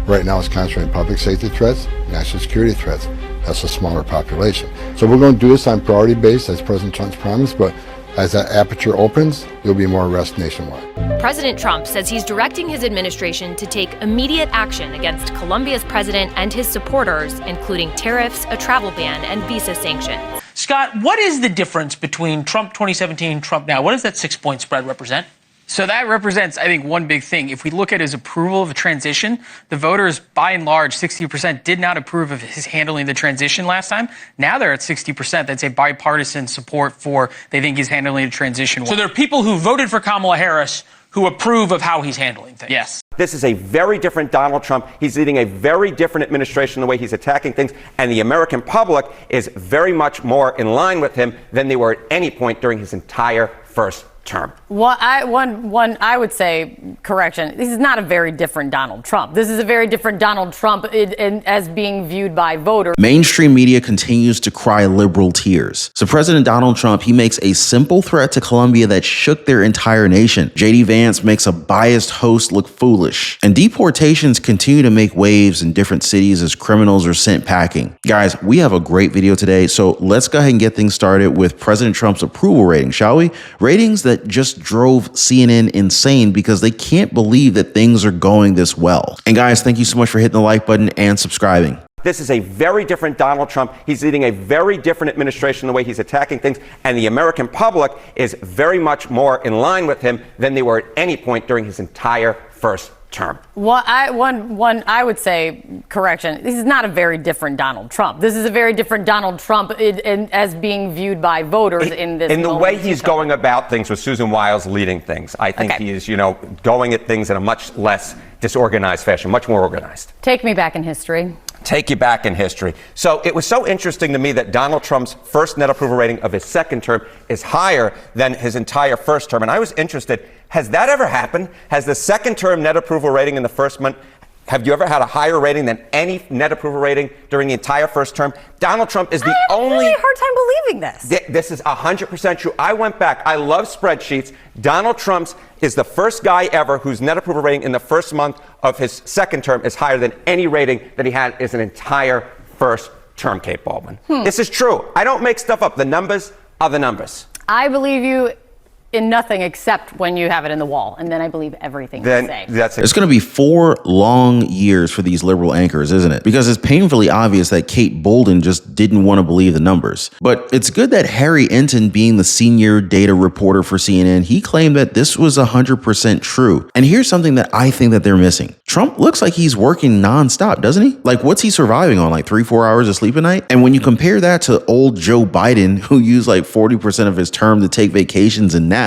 right now is concentrating public safety threats, national security threats. That's a smaller population. So we're going to do this on priority base, as President Trump's promised, but as that aperture opens, there'll be more arrests nationwide. President Trump says he's directing his administration to take immediate action against Colombia's president and his supporters, including tariffs, a travel ban, and visa sanctions. Scott, what is the difference between Trump 2017, Trump now? What does that 6-point spread represent? So that represents, I think, one big thing. If we look at his approval of a transition, the voters, by and large, 60% did not approve of his handling the transition last time. Now they're at 60%. That's a bipartisan support for, they think he's handling the transition well. So there are people who voted for Kamala Harris who approve of how he's handling things. Yes. This is a very different Donald Trump. He's leading a very different administration, the way he's attacking things. And the American public is very much more in line with him than they were at any point during his entire first term. Well, I would say, correction, this is not a very different Donald Trump. This is a very different Donald Trump as being viewed by voters. Mainstream media continues to cry liberal tears. So President Donald Trump, he makes a simple threat to Colombia that shook their entire nation. J.D. Vance makes a biased host look foolish. And deportations continue to make waves in different cities as criminals are sent packing. Guys, we have a great video today, so let's go ahead and get things started with President Trump's approval rating, shall we? Ratings that just drove CNN insane because they can't believe that things are going this well. And guys, thank you so much for hitting the like button and subscribing. This is a very different Donald Trump. He's leading a very different administration, the way he's attacking things. And the American public is very much more in line with him than they were at any point during his entire first term. Well, I would say, correction, this is not a very different Donald Trump. This is a very different Donald Trump as being viewed by voters in this. In the way he's going about things with Susan Wiles leading things, I think he is, going at things in a much less disorganized fashion, much more organized. Take me back in history. Take you back in history. So it was so interesting to me that Donald Trump's first net approval rating of his second term is higher than his entire first term. And I was interested, has that ever happened? Has the second term net approval rating in the first month, have you ever had a higher rating than any net approval rating during the entire first term? Donald Trump is the only... I have a really hard time believing this. This is 100% true. I went back. I love spreadsheets. Donald Trump's is the first guy ever whose net approval rating in the first month of his second term is higher than any rating that he had as an entire first term, Kate Baldwin. This is true. I don't make stuff up. The numbers are the numbers. I believe you in nothing except when you have it in the wall, and then I believe everything you say. It's going to be 4 long years for these liberal anchors, isn't it? Because it's painfully obvious that Kate Bolden just didn't want to believe the numbers. But it's good that Harry Enton, being the senior data reporter for CNN, he claimed that this was 100% true. And here's something that I think that they're missing. Trump looks like he's working nonstop, doesn't he? Like, what's he surviving on, like 3-4 hours of sleep a night? And when you compare that to old Joe Biden, who used like 40% of his term to take vacations and naps,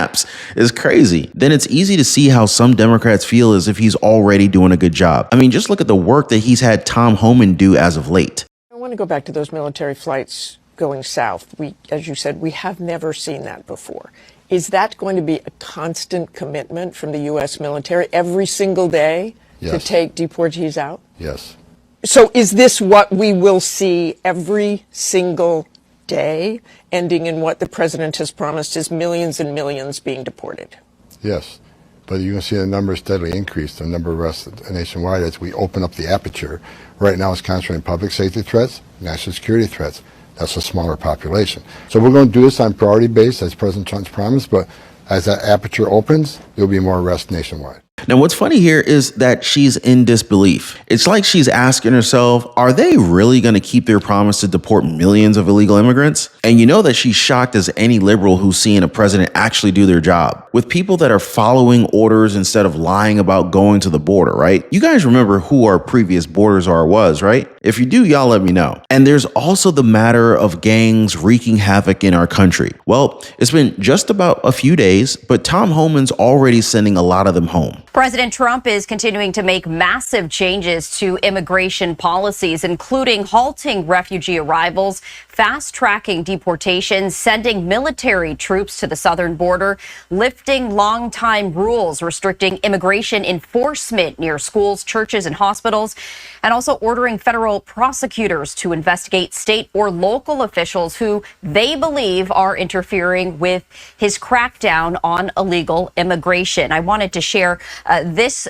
is crazy, then it's easy to see how some Democrats feel as if he's already doing a good job. I mean, just look at the work that he's had Tom Homan do as of late. I want to go back to those military flights going south. As you said, we have never seen that before. Is that going to be a constant commitment from the U.S. military every single day to take deportees out? Yes. So is this what we will see every single day, ending in what the president has promised is millions and millions being deported? Yes. But you can see the numbers steadily increase, the number of arrests nationwide as we open up the aperture. Right now it's concentrating public safety threats, national security threats. That's a smaller population. So we're going to do this on priority base, as President Trump's promised, but as that aperture opens, there'll be more arrests nationwide. Now, what's funny here is that she's in disbelief. It's like she's asking herself, are they really going to keep their promise to deport millions of illegal immigrants? And you know that she's shocked as any liberal who's seeing a president actually do their job with people that are following orders instead of lying about going to the border, right? You guys remember who our previous border czar was, right? If you do, y'all let me know. And there's also the matter of gangs wreaking havoc in our country. Well, it's been just about a few days, but Tom Homan's already sending a lot of them home. President Trump is continuing to make massive changes to immigration policies, including halting refugee arrivals, fast-tracking deportations, sending military troops to the southern border, lifting long-time rules restricting immigration enforcement near schools, churches, and hospitals, and also ordering federal prosecutors to investigate state or local officials who they believe are interfering with his crackdown on illegal immigration. I wanted to share this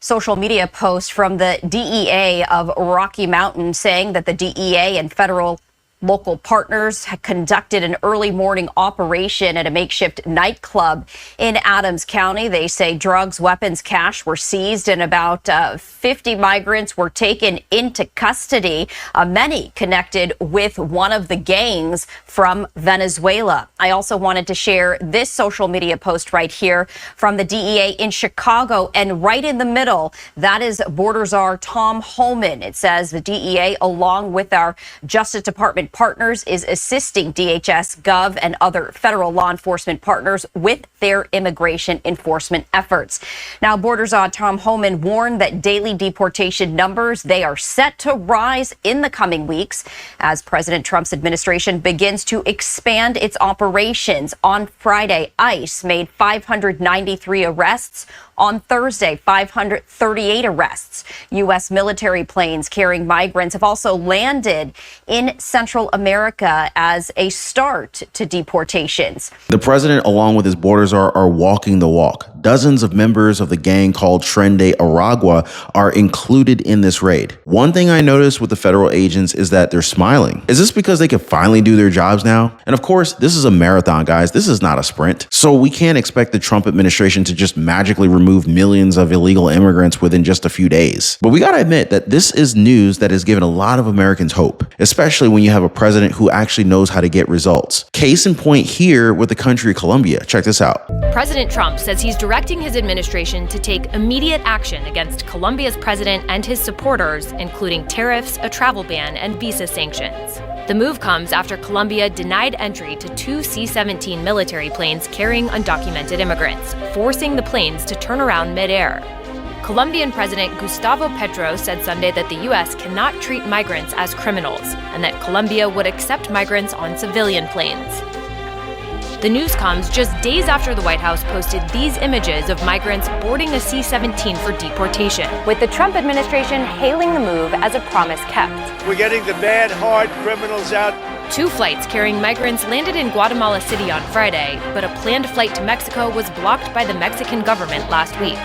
Social media post from the DEA of Rocky Mountain saying that the DEA and federal local partners had conducted an early morning operation at a makeshift nightclub in Adams County. They say drugs, weapons, cash were seized, and about 50 migrants were taken into custody, many connected with one of the gangs from Venezuela. I also wanted to share this social media post right here from the DEA in Chicago, and right in the middle, that is Border Czar Tom Homan. It says the DEA, along with our Justice Department partners, is assisting DHS, Gov, and other federal law enforcement partners with their immigration enforcement efforts. Now, Border Czar Tom Homan warned that daily deportation numbers, they are set to rise in the coming weeks as President Trump's administration begins to expand its operations. On Friday, ICE made 593 arrests. On Thursday, 538 arrests. U.S. military planes carrying migrants have also landed in Central America as a start to deportations. The president, along with his border czar, are walking the walk. Dozens of members of the gang called Tren de Aragua are included in this raid. One thing I noticed with the federal agents is that they're smiling. Is this because they can finally do their jobs now? And of course, this is a marathon, guys. This is not a sprint. So we can't expect the Trump administration to just magically remove millions of illegal immigrants within just a few days. But we gotta admit that this is news that has given a lot of Americans hope, especially when you have a president who actually knows how to get results. Case in point here with the country of Colombia. Check this out. President Trump says he's directing his administration to take immediate action against Colombia's president and his supporters, including tariffs, a travel ban, and visa sanctions. The move comes after Colombia denied entry to 2 C-17 military planes carrying undocumented immigrants, forcing the planes to turn around midair. Colombian President Gustavo Petro said Sunday that the U.S. cannot treat migrants as criminals and that Colombia would accept migrants on civilian planes. The news comes just days after the White House posted these images of migrants boarding a C-17 for deportation, with the Trump administration hailing the move as a promise kept. We're getting the bad, hard criminals out. 2 flights carrying migrants landed in Guatemala City on Friday, but a planned flight to Mexico was blocked by the Mexican government last week.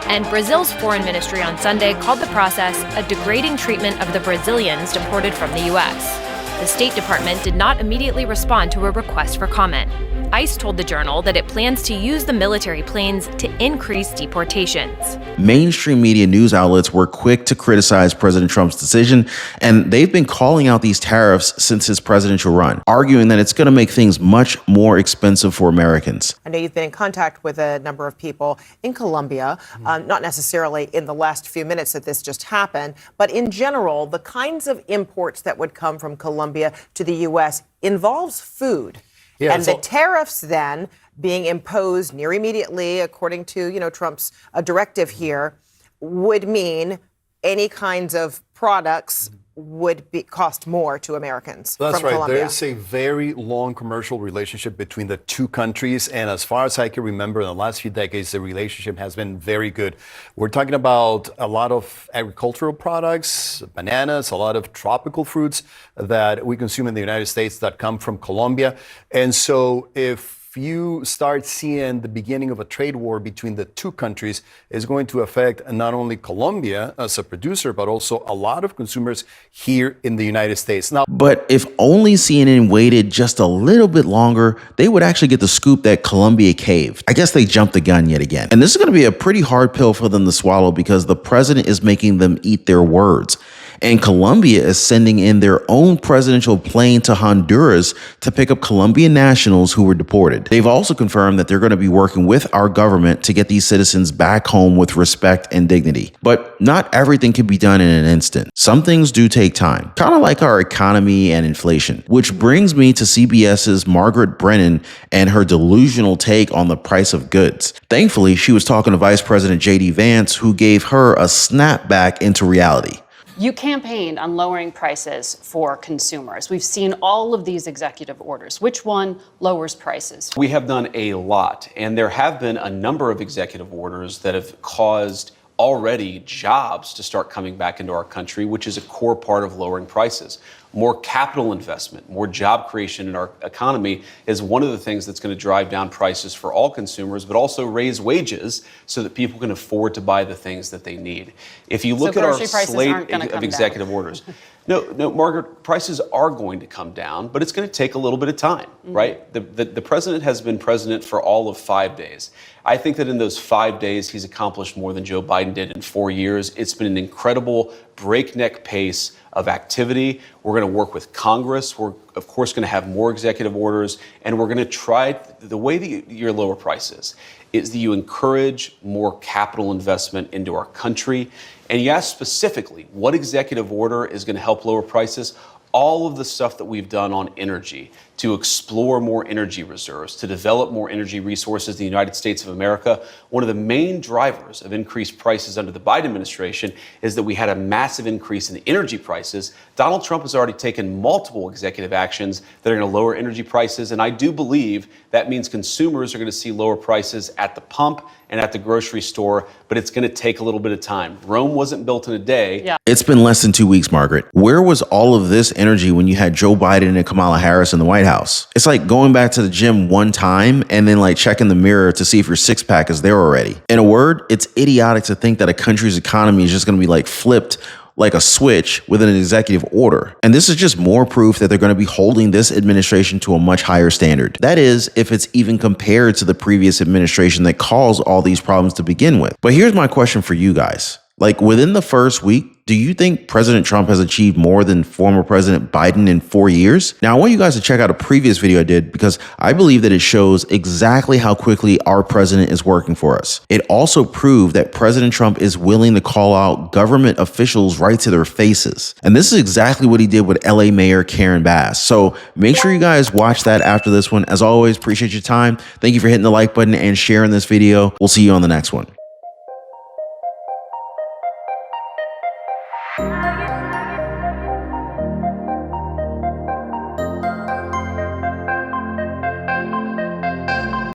And Brazil's foreign ministry on Sunday called the process a degrading treatment of the Brazilians deported from the U.S. The State Department did not immediately respond to a request for comment. ICE told the Journal that it plans to use the military planes to increase deportations. Mainstream media news outlets were quick to criticize President Trump's decision, and they've been calling out these tariffs since his presidential run, arguing that it's going to make things much more expensive for Americans. I know you've been in contact with a number of people in Colombia, not necessarily in the last few minutes that this just happened, but in general, the kinds of imports that would come from Colombia to the U.S. involves food. Yeah, and the tariffs then being imposed near immediately, according to, Trump's directive here, would mean any kinds of products would cost more to Americans. That's from right. Colombia. There's a very long commercial relationship between the two countries. And as far as I can remember, in the last few decades, the relationship has been very good. We're talking about a lot of agricultural products, bananas, a lot of tropical fruits that we consume in the United States that come from Colombia. And so if you start seeing the beginning of a trade war between the two countries, is going to affect not only Colombia as a producer, but also a lot of consumers here in the United States. Now, but if only CNN waited just a little bit longer, they would actually get the scoop that Colombia caved. I guess they jumped the gun yet again. And this is going to be a pretty hard pill for them to swallow because the president is making them eat their words. And Colombia is sending in their own presidential plane to Honduras to pick up Colombian nationals who were deported. They've also confirmed that they're going to be working with our government to get these citizens back home with respect and dignity. But not everything can be done in an instant. Some things do take time, kind of like our economy and inflation. Which brings me to CBS's Margaret Brennan and her delusional take on the price of goods. Thankfully, she was talking to Vice President J.D. Vance, who gave her a snapback into reality. You campaigned on lowering prices for consumers. We've seen all of these executive orders. Which one lowers prices? We have done a lot, and there have been a number of executive orders that have caused already jobs to start coming back into our country, which is a core part of lowering prices. more capital investment, more job creation in our economy is one of the things that's going to drive down prices for all consumers, but also raise wages so that people can afford to buy the things that they need. If you look at our slate of executive orders, no, Margaret, prices are going to come down, but it's going to take a little bit of time, right? The president has been president for all of 5 days. I think that in those 5 days, he's accomplished more than Joe Biden did in 4 years. It's been an incredible breakneck pace of activity. We're going to work with Congress. We're, of course, going to have more executive orders, and we're going to try the way that you lower prices is that you encourage more capital investment into our country. And you ask specifically, what executive order is going to help lower prices? All of the stuff that we've done on energy, to explore more energy reserves, to develop more energy resources in the United States of America. One of the main drivers of increased prices under the Biden administration is that we had a massive increase in the energy prices. Donald Trump has already taken multiple executive actions that are going to lower energy prices, and I do believe that means consumers are going to see lower prices at the pump and at the grocery store, but it's going to take a little bit of time. Rome wasn't built in a day. Yeah. It's been less than 2 weeks, Margaret. Where was all of this energy when you had Joe Biden and Kamala Harris in the White House? It's like going back to the gym one time and then like checking the mirror to see if your six pack is there already. In a word, it's idiotic to think that a country's economy is just going to be like flipped like a switch with an executive order. And this is just more proof that they're going to be holding this administration to a much higher standard. That is, if it's even compared to the previous administration that caused all these problems to begin with. But here's my question for you guys. Like, within the first week, do you think President Trump has achieved more than former President Biden in 4 years? Now, I want you guys to check out a previous video I did because I believe that it shows exactly how quickly our president is working for us. It also proved that President Trump is willing to call out government officials right to their faces. And this is exactly what he did with LA Mayor Karen Bass. So make sure you guys watch that after this one. As always, appreciate your time. Thank you for hitting the like button and sharing this video. We'll see you on the next one.